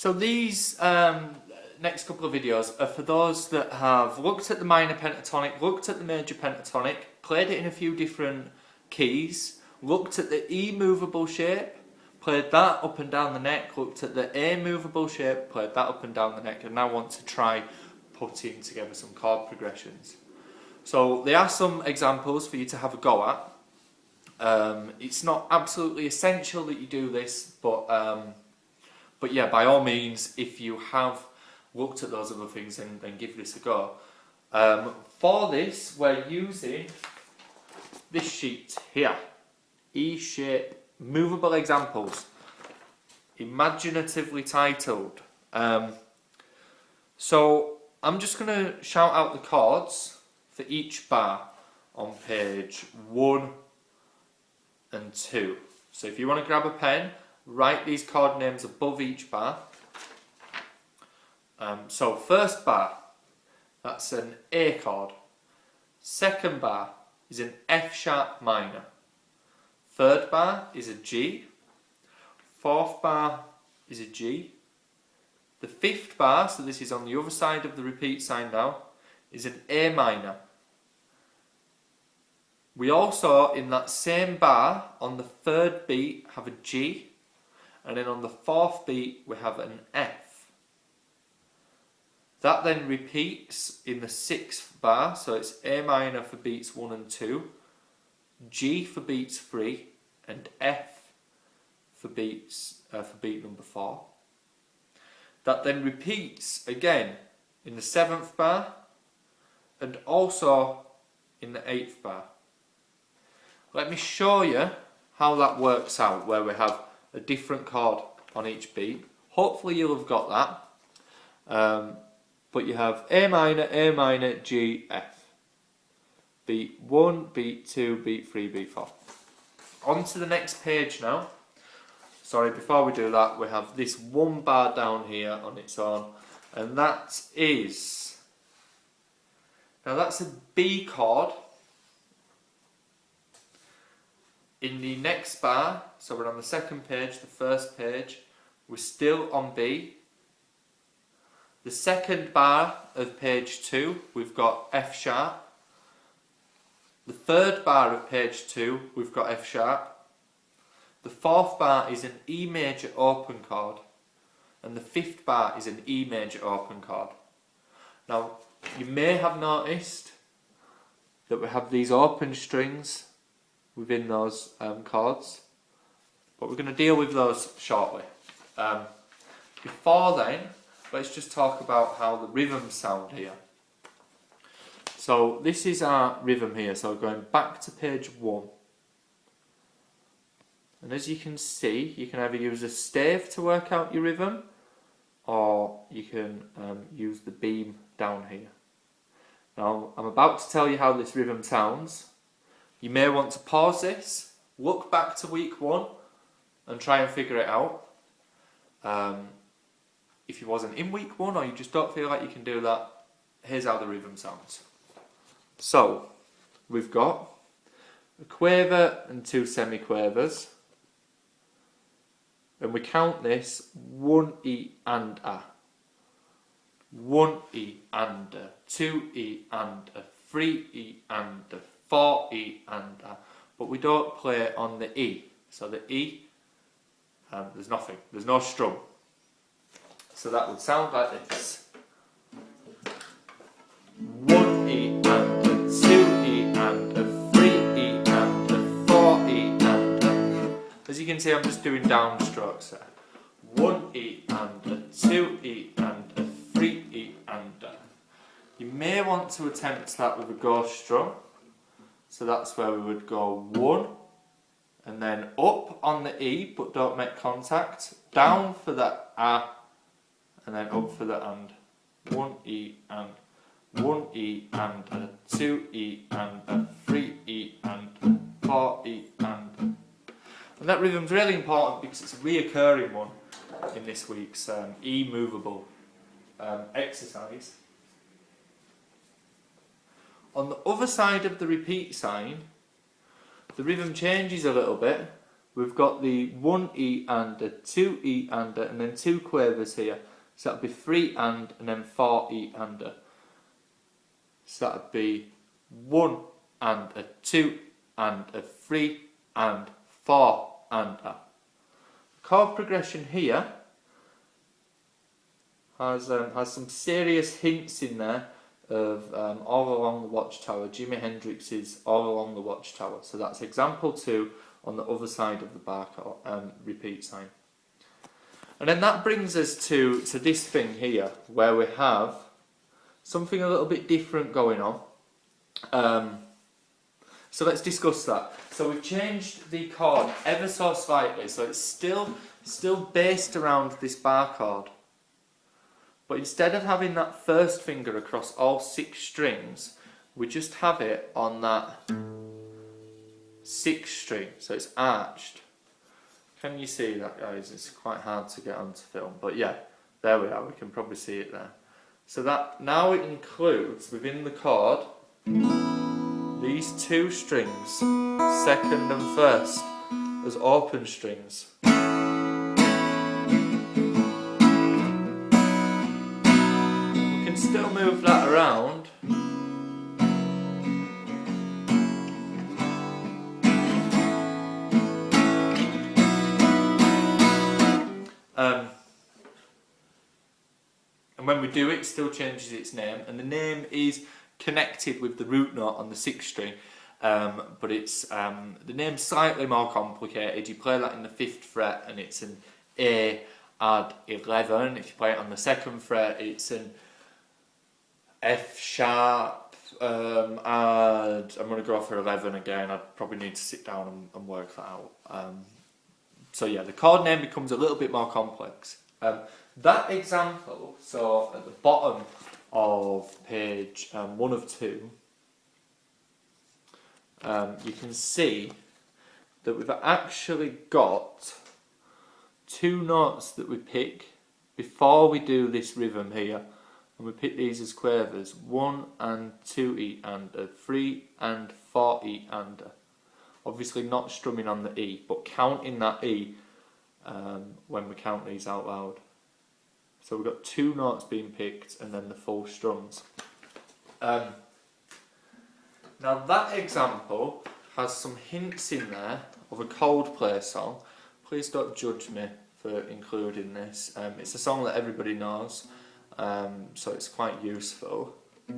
So these next couple of videos are for those that have looked at the minor pentatonic, looked at the major pentatonic, played it in a few different keys, looked at the E movable shape, played that up and down the neck, looked at the A movable shape, played that up and down the neck, and now want to try putting together some chord progressions. So there are some examples for you to have a go at. It's not absolutely essential that you do this, but yeah, by all means, if you have looked at those other things, then give this a go. For this, we're using this sheet here, E-shape movable examples, imaginatively titled. So I'm just going to shout out the chords for each bar on page 1 and 2. So if you want to grab a pen, write these chord names above each bar. So first bar, that's an A chord. Second bar is an F sharp minor. Third bar is a G. Fourth bar is a G. The fifth bar, so this is on the other side of the repeat sign now, is an A minor. We also, in that same bar, on the third beat, have a G, and then on the fourth beat, we have an F. That then repeats in the sixth bar, so it's A minor for beats 1 and 2, G for beats 3, and F for beat number 4. That then repeats again in the 7th bar and also in the 8th bar. Let me show you how that works out, where we have a different chord on each beat. Hopefully you'll have got that. But you have A minor, G, F. Beat 1, beat 2, beat 3, beat 4. On to the next page now. Sorry, before we do that, we have this one bar down here on its own, and that is, now that's a B chord. In the next bar, so we're on the second page, the first page, we're still on B. The second bar of page 2, we've got F sharp. The third bar of page 2, we've got F sharp. The fourth bar is an E major open chord, and the fifth bar is an E major open chord. Now, you may have noticed that we have these open strings within those chords, but we're going to deal with those shortly. Before then, let's just talk about how the rhythms sound here. So this is our rhythm here, so going back to page 1. And as you can see, you can either use a stave to work out your rhythm, or you can use the beam down here. Now, I'm about to tell you how this rhythm sounds. You may want to pause this, look back to week 1, and try and figure it out. If you wasn't in week 1, or you just don't feel like you can do that, here's how the rhythm sounds. So, we've got a quaver and 2 semiquavers. And we count this 1 E and A. 1 E and A, 2 E and A, 3 E and A, 4 E and A. But we don't play on the E. So the E, there's nothing, there's no strum. So that would sound like this. 1 E and A, 2 E and A, 3 E and A, 4 E and A. As you can see, I'm just doing downstrokes there. 1 E and A, 2 E and A, 3 E and A. You may want to attempt that with a ghost strum. So that's where we would go 1, and then up on the E, but don't make contact. Down for the A, and then up for the and. 1 E and 1 E and A, 2 E and A, 3 E and A, 4 E and A. And that rhythm's really important because it's a reoccurring one in this week's E movable exercise. On the other side of the repeat sign, the rhythm changes a little bit, we've got the 1 E and a 2 E and a, and then 2 quavers here. So that'd be 3 and then 4 E and a. So that'd be 1 and a 2 and a 3 and 4 and a. Chord progression here has some serious hints in there of All Along the Watchtower, Jimi Hendrix's All Along the Watchtower. So that's example 2 on the other side of the bar chord, repeat sign. And then that brings us to this thing here, where we have something a little bit different going on. So let's discuss that. So we've changed the chord ever so slightly, so it's still based around this bar chord. But instead of having that first finger across all 6 strings, we just have it on that 6th string, so it's arched. Can you see that, guys? It's quite hard to get onto film, but yeah, there we are, we can probably see it there. So that now it includes within the chord these 2 strings, 2nd and 1st, as open strings. We can still move that around. And when we do it, it still changes its name, and the name is connected with the root note on the 6th string, but it's the name's slightly more complicated. You play that in the 5th fret and it's an A add 11. If you play it on the 2nd fret, it's an F sharp add, I'm going to go for 11 again. I'd probably need to sit down and work that out. So yeah, the chord name becomes a little bit more complex. That example, so at the bottom of page 1 of 2, you can see that we've actually got 2 notes that we pick before we do this rhythm here, and we pick these as quavers: 1 and 2 E and a, 3 and 4 E and a. Obviously not strumming on the E, but counting that E when we count these out loud. So we've got 2 notes being picked and then the full strums. Now that example has some hints in there of a Coldplay song. Please don't judge me for including this. It's a song that everybody knows, so it's quite useful. So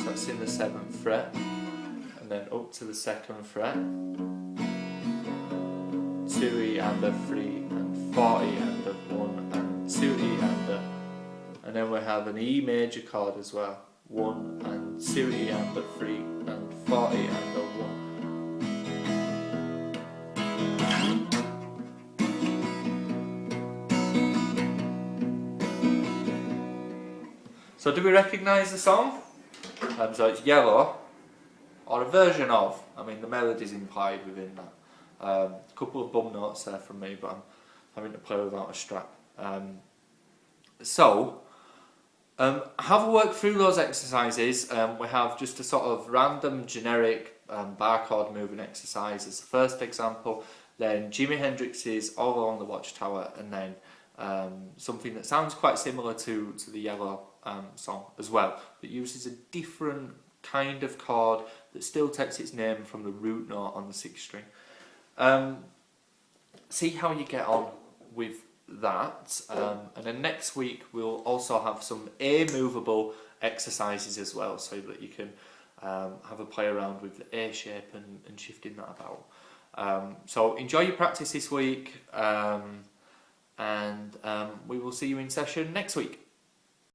that's in the 7th fret, and then up to the 2nd fret. 2 E and a, 3 and 4 E and a, 1 and 2 E and a. And then we have an E major chord as well. 1 and 2 E and a, 3 and 4 E and a, 1. So do we recognise the song? So it's Yellow, or a version of. I mean, the melody's implied within that. A couple of bum notes there from me, but I'm having to play without a strap. Have a work through those exercises. We have just a sort of random generic bar chord moving exercise as the first example, then Jimi Hendrix's All Along the Watchtower, and then something that sounds quite similar to the Yellow song as well, but uses a different kind of chord that still takes its name from the root note on the 6th string. See how you get on with that, and then next week we'll also have some Moveable exercises as well, so that you can have a play around with the A shape and shifting that about. So enjoy your practice this week, and we will see you in session next week.